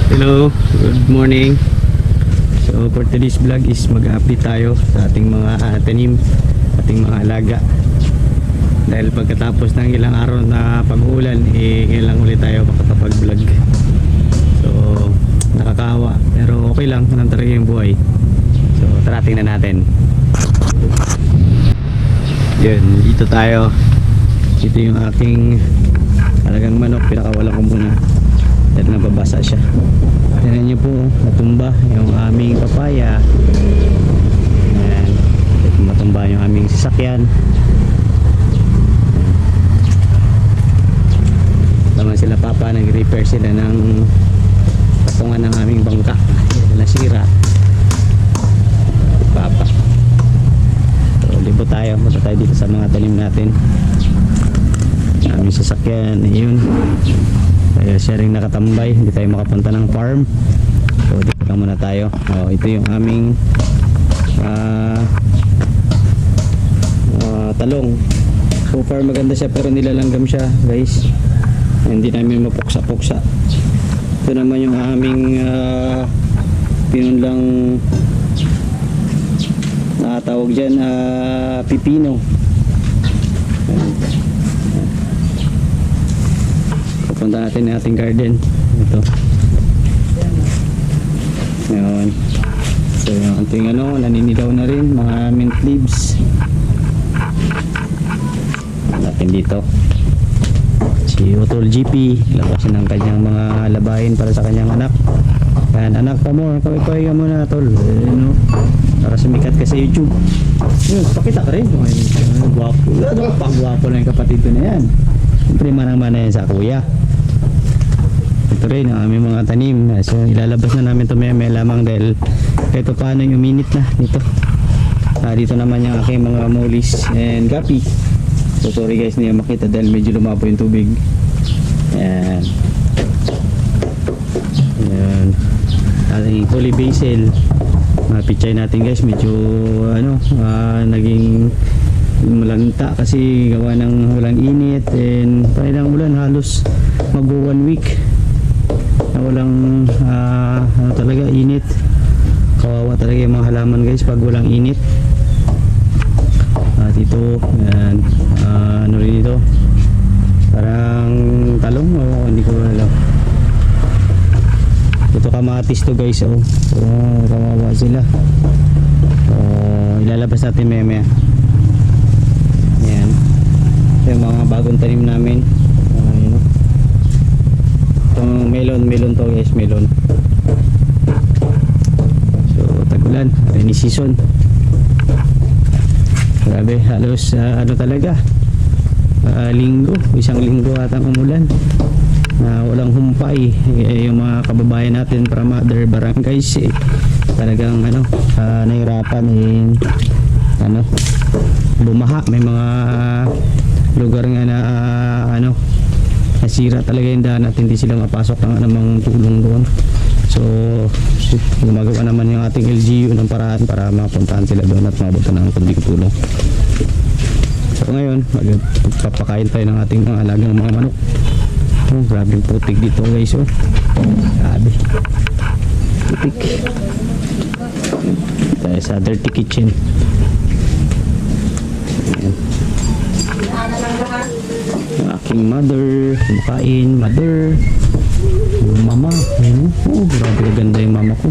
Hello, good morning. So for today's vlog is mag-update tayo sa ating mga tanim, ating mga alaga. Dahil pagkatapos ng ilang araw na pag-uulan, ngayon lang ulit tayo makapag-vlog. So nakakawa, pero okay lang, ganun talaga yung buhay. So tara, tingnan natin. Yun, dito tayo. Ito yung aking talagang manok, pinakawalan ko muna dahil nababasa siya. Tignan nyo po, natumba yung aming papaya. Ayan, matumba yung aming sasakyan. Tama sila papa, nag-repair sila ng patungan ng aming bangka. Nasira papa. So libo tayo, punta tayo dito sa mga tanim natin. Aming sasakyan, ayun. Kaya siya rin nakatambay, hindi tayo makapunta ng farm. So dito lang muna tayo. Ito yung aming talong. So far maganda siya, pero nilalanggam siya guys. Hindi namin mapuksa-puksa. Ito naman yung aming pinunlang tawag dyan, pipino. Punta natin yung ating garden. Ito. Ngayon. So yung ating naninilaw na rin, mga mint leaves. Natin dito. Si Utol GP, labasin ng kanyang mga labahin para sa kanyang anak. Yan, anak pa mo, kaway-kaway ka muna, Tol. Para sumikat ka sa YouTube. Yun, pakita ka rin. Guwapo. Pang-guwapo na yung kapatid ko na yan. Siyempre, manang-mana yan sa kuya. Ito rin ang aming mga tanim. So ilalabas na namin ito may lamang dahil kahit paano yung uminit na dito. Dito naman yung aking mga molis and gapi. So sorry guys, hindi makita dahil medyo lumapo yung tubig. Ayan. Ayan. Ating holy basil. Mga pichay natin guys, medyo naging malanta kasi gawa ng walang init and parang ulan, halos mag 1 week na walang talaga init. Kawawa talaga yung mga halaman guys pag walang init. Dito yan, ano rin ito, parang talong o hindi ko alam. Ito kamatis to guys. So kawawa sila. Ilalabas natin maya. Yan, ito yung mga bagong tanim namin. Itong melon to guys, melon. So tag-ulan, rainy season. Grabe, halos talaga isang linggo atang umulan na walang humpay. Yung mga kababayan natin from other barangays talagang nahirapan bumaha. May mga lugar nga na nasira talaga yung daan at hindi sila mapasok ng anumang tulong doon. So gumagawa naman yung ating LGU ng paraan para mapuntahan sila doon at mabutan ng kunting tulong. So ngayon magpapakain tayo ng ating mga alagang mga manok. Grabe yung putik dito guys. Grabe putik. Tayo sa dirty kitchen. Ayan. Ang aking mother kumakain. Mama, grabe ganda yung mama ko.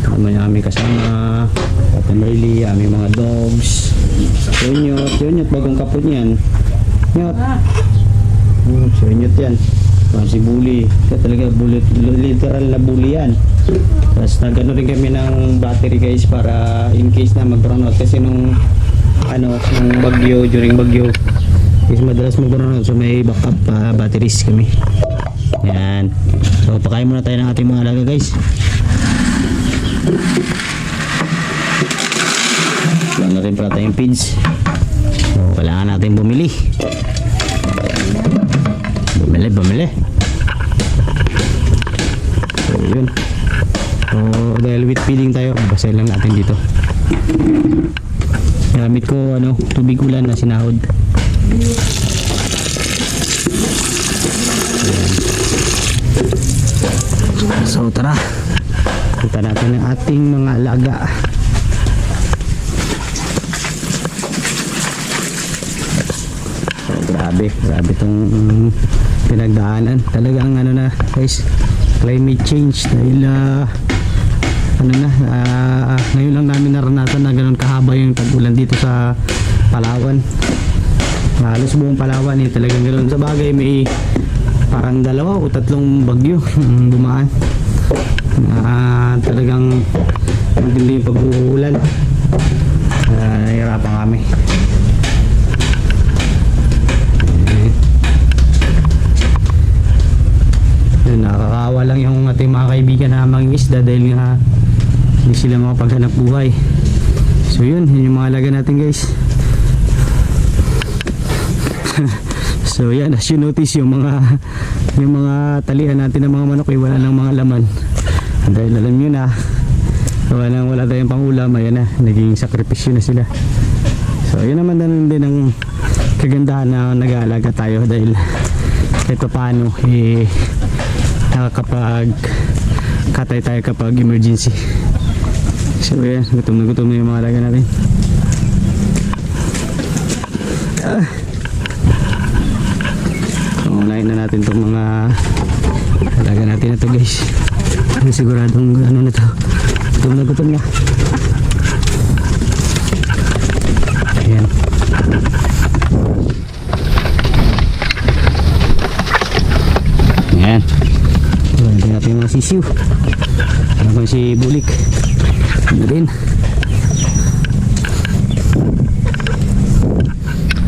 Ano yung aming kasama, family, aming mga dogs. Yun, bagong kapot niyan. Yun yan. Si Bully, talaga literal na bully yan. Tapos nagano rin kami ng battery guys para in case na mag-brown out kasi nung bagyo, during bagyo is madalas mag-brown out, so may backup batteries kami. Yan. So pakain muna tayo ng ating mga alaga guys. Wala na rin pala tayong feeds. So kailangan natin bumili. So yun. So dahil with feeding tayo, basahin lang natin dito. Gamit ko tubig ulan na sinahod. So tara, punta natin ang ating mga alaga. So grabe tong pinagdaanan. Talagang ano na guys, climate change dahil ngayon lang namin naranasan na ganun kahaba yung tag-ulan dito sa Palawan. Halos buong Palawan talagang ganun. Sa bagay may parang 2 o 3 bagyo dumaan. Talagang magindi yung pag-uulan. Nahihirapan kami. Nakakaawa lang yung ating mga kaibigan na mangingisda dahil nga hindi sila makapaghanap buhay. So yun yung mga alaga natin guys. So yan, as you notice yung mga talian natin ng mga manok wala ng mga laman. Dahil alam nyo na wala tayong pangulam, ayan na, naging sakripisyo na sila. So yun naman din ang kagandahan na nag-aalaga tayo dahil kahit paano nakakapag-katay tayo kapag emergency. So yan, gutom na yung mga alaga natin. Unahin na natin itong mga alaga natin na to guys. Siguradong ano na to, gutom na. Ayan. Ayan. Hindi natin yung mga sisiw. Ano ba si Bulik? Ano din?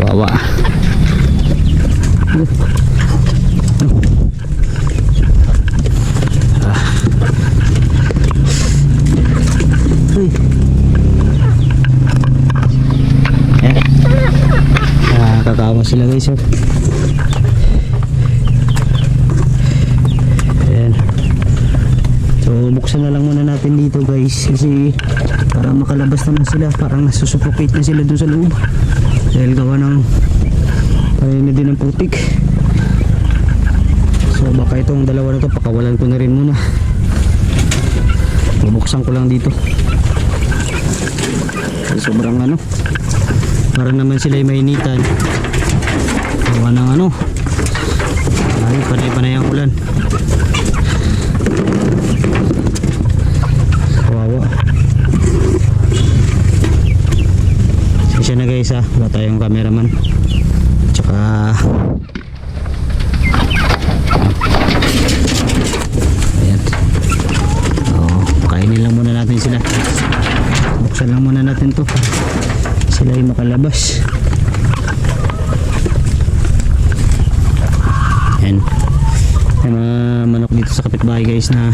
Wawa. Nakakatawa sila guys. Ayan. So buksan na lang muna natin dito guys kasi para makalabas naman sila, parang nasusuffocate na sila doon sa loob dahil gawa ng na din ng putik. So baka itong dalawa na to pakawalan ko na rin muna. Bubuksan ko lang dito. Sobrang para naman sila ay mainitan. Gawa ng panay ang ulan. Kawawa. Sisya na guys wala tayong cameraman. Tsaka ayan. Kainin lang muna natin sila. Buksan lang muna natin to sila ay makalabas. Ayan. May mga manok dito sa kapitbahay guys na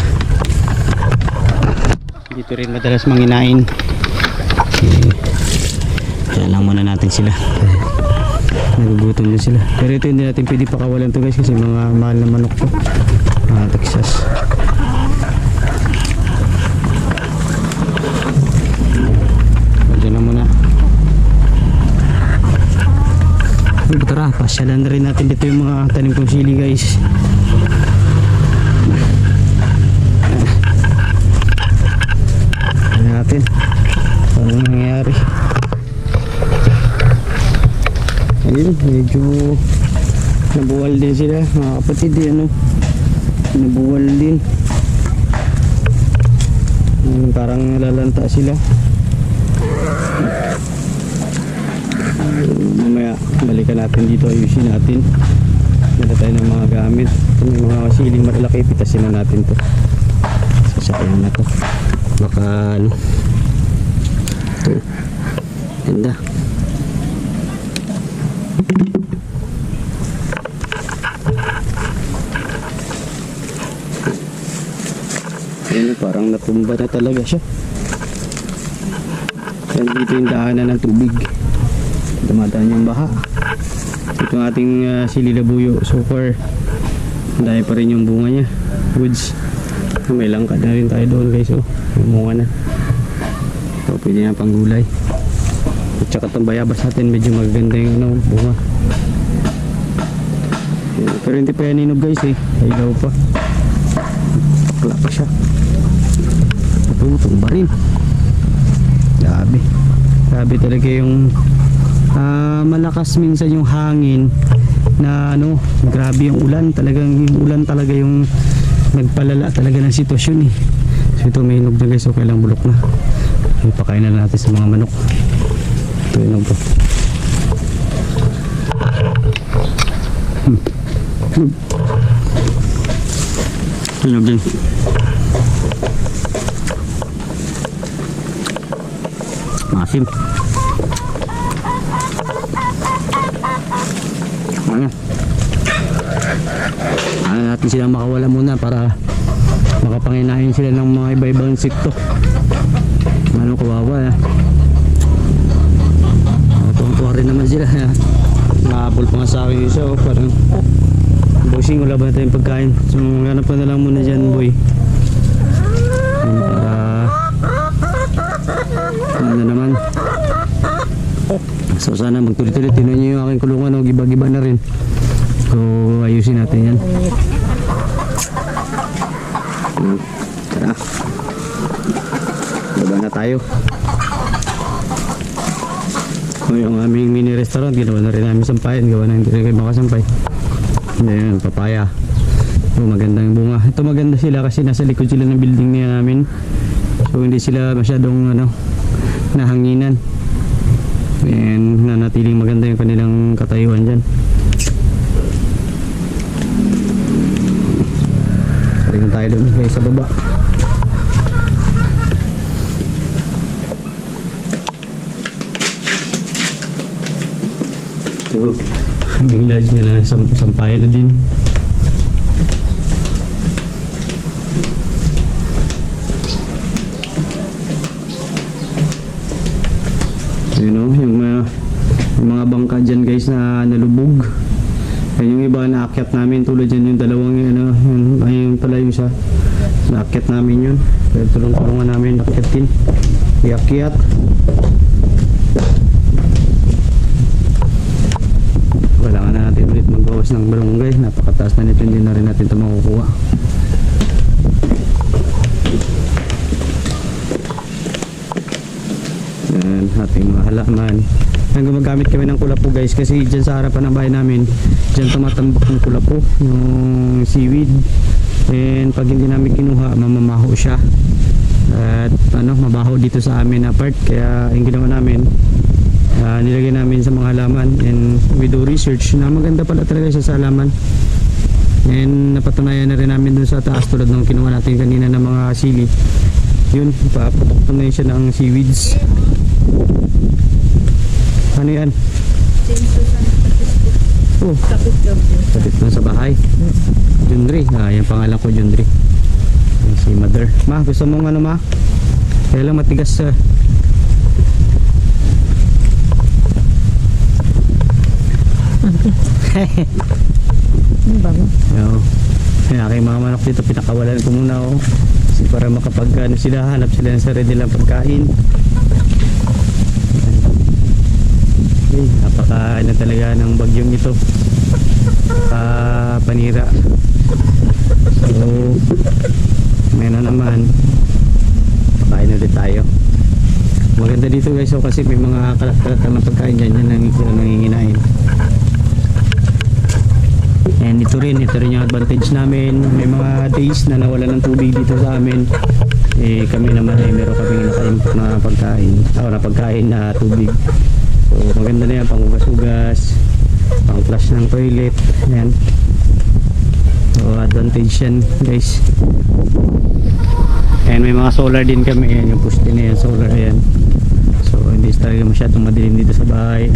dito rin madalas manginain. Kaya lang muna natin sila. Nagugutom na sila. Pero ito hindi natin pwede pakawalan to guys kasi mga mahal na manok to. Mga Texas. Pwede na muna. Tara, pasyalan na rin natin dito yung mga tanim kong sili guys. Ano natin? Ano nangyayari? Ayun, medyo nabuwal din sila mga kapatid. Nabuwal din. Parang nalalanta sila. Mamaya balikan natin dito, ayusin natin. Nala tayo ng mga gamit. Ito may mga siling malalaki, pitasin na natin to. Sasakyan na to. Baka ito. Ganda. Ayan, parang natumba na talaga siya. Yan dito yung daanan ng tubig. Dumadaan yung baha. Ito ang ating sili labuyo. So far dahil pa rin yung bunga niya. Woods. May langka na rin tayo doon guys. May bunga na. So pwede na pang gulay. At saka itong bayabas natin medyo maganda yung bunga. Pero hindi pa yan inog guys Ilaw pa. bakla pa siya. Ito, tumba rin. Grabe. Grabe talaga yung malakas minsan yung hangin na ano, grabe yung ulan. Talagang yung ulan talaga yung nagpalala talaga ng sitwasyon eh. So ito may hinog na guys, okay lang, bulok na. Ipakain na natin sa mga manok. Ito yung hinog to. Hinog din. Masim. Ano natin silang makawala muna para makapanginain sila ng mga iba-ibang insekto. Ano, kawawa tuwa rin naman sila. Nakapul pa nga sa akin isa, parang bossing, wala ba natin pagkain? So hanap ka na lang muna dyan, boy. Para ano naman. So sana magtuloy-tuloy. Tinan nyo yung aking kulungan, giba-giba na rin. So ayusin natin yan. Tara, baba na tayo. Yung aming mini restaurant, ginawa na rin namin sampayan. Gawa na hindi rin kayo makasampay. Ayan, papaya. So maganda yung bunga. Ito maganda sila kasi nasa likod sila ng building niya namin. So hindi sila masyadong nahanginan. And nanatiling maganda yung kanilang katayuan dyan. Tingnan tayo doon guys sa baba. So bigla nila sampayan na din. You know, yung mga bangka dyan guys na nalubog. Yung iba naakyat namin, tulad dyan yung dalawang yung pala yung isa naakyat namin yun. Kaya tulong-tulungan namin nakyatin, iakyat. Kailangan na natin ulit magbawas ng barangay, napakataas na nito, hindi na rin natin ito makukuha. Yan, ating mga halaman. Yan, gumagamit kami ng kulapo guys, kasi dyan sa harapan ng bahay namin, dyan tumatambak ng kulapo, yung seaweed. And pag hindi namin kinuha, mamamaho siya. At mabaho dito sa amin na part, kaya yung ginawa namin, nilagay namin sa mga halaman. And we do research na maganda pala talaga siya sa halaman. And napatunayan na rin namin dun sa taas, tulad ng kinuha natin kanina ng mga sili. Yun, paputok na siya ng seaweeds. Ano yan? Oh, kapit lang sa bahay. Jundri, yung pangalan ko Jundri. Si mother. Ma, gusto mong ano ma? Kaya lang matigas sa Ang bango. Yung aking mga manok dito, pinakawalan ko muna ako kasi para makapag sila, hanap sila ng sarili nilang pagkain. Okay, napaka talaga ng bagyong ito, panira. So ngayon naman pakain ulit tayo. Maganda dito guys, so, kasi may mga kalat-kalat ng pagkain dyan, yan ang sila nanginginain. And ito rin yung advantage namin. May mga days na nawala ng tubig dito sa amin. Kami naman meron kami naka-import na pagkain. Na pagkain na tubig. So maganda na yan, pang-ugas-ugas, pang-flush ng toilet. Ayan. So advantage yan guys. And may mga solar din kami. Ayan, yung poste na yan, solar. Ayan. So hindi talaga masyadong madilim dito sa bahay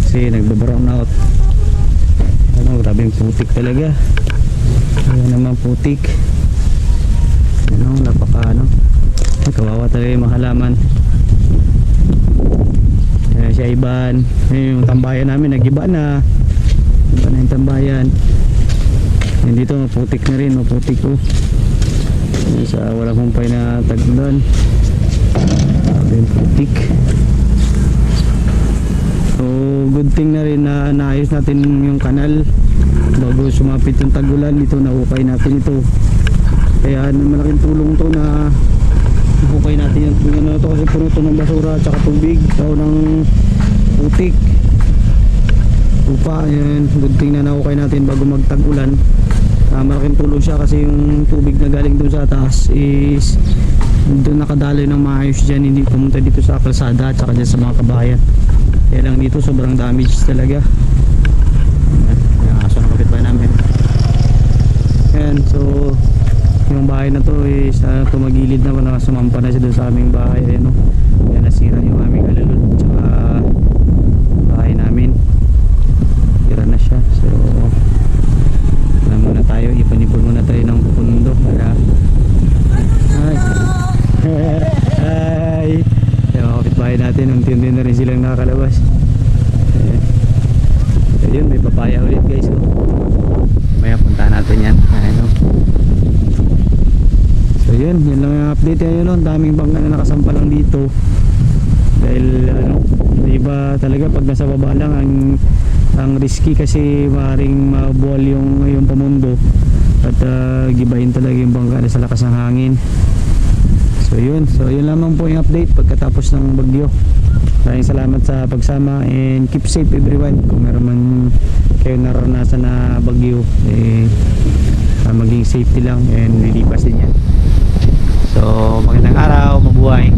kasi nagba-brown out. Grabe yung putik talaga. Ayan naman putik. Kawawa talaga yung mga halaman. Ayan siya Iban. Ayan yung tambayan namin, nag-iba na. Iba na yung tambayan. Ayan dito maputik na rin, maputik ko. Ayan sa walang humpay na taglan. Grabe yung putik. So good thing na rin na naayos natin yung kanal bago sumapit yung tagulan. Dito naukay natin ito. Kaya malaking tulong to na hukay natin yung ano to, kasi puno to ng basura at saka tubig o ng putik, lupa. Yan, good thing na nahukay natin bago magtag-ulan. Malaking tulong siya kasi yung tubig na galing doon sa taas is doon nakadaloy ng maayos dyan, hindi pumunta dito sa kalsada at saka dyan sa mga kabahayan. Kaya lang dito sobrang damage talaga. Yan, aso na kapitbahay namin. Yan, so yung bahay na to is tumagilid na, nakasumampa na siya doon sa aming bahay. Ayan, no? Kaya nasira yung aming alulod at saka bahay namin, tira na siya. So muna tayo, ipon-ipon muna tayo ng pundo para ay yung mga kapitbahay natin, unti-unti na rin silang nakakalabas. Ayan. So yun, may papaya ulit guys, oh. Maya punta natin yan. Ayan, oh. So yun lang yung update. Yun, oh. Daming bangka na nakasampalang dito dahil ano, iba talaga pag nasa baba lang ang risky kasi maaaring mabuwal yung pamundo at gibahin talaga yung bangka na sa lakas ng hangin. So yun lamang po yung update pagkatapos ng bagyo. Maraming salamat sa pagsama and keep safe everyone. Kung meron man kayo naranasan na bagyo, maging safety lang and lilipasin yan. So magandang araw, mabuhay.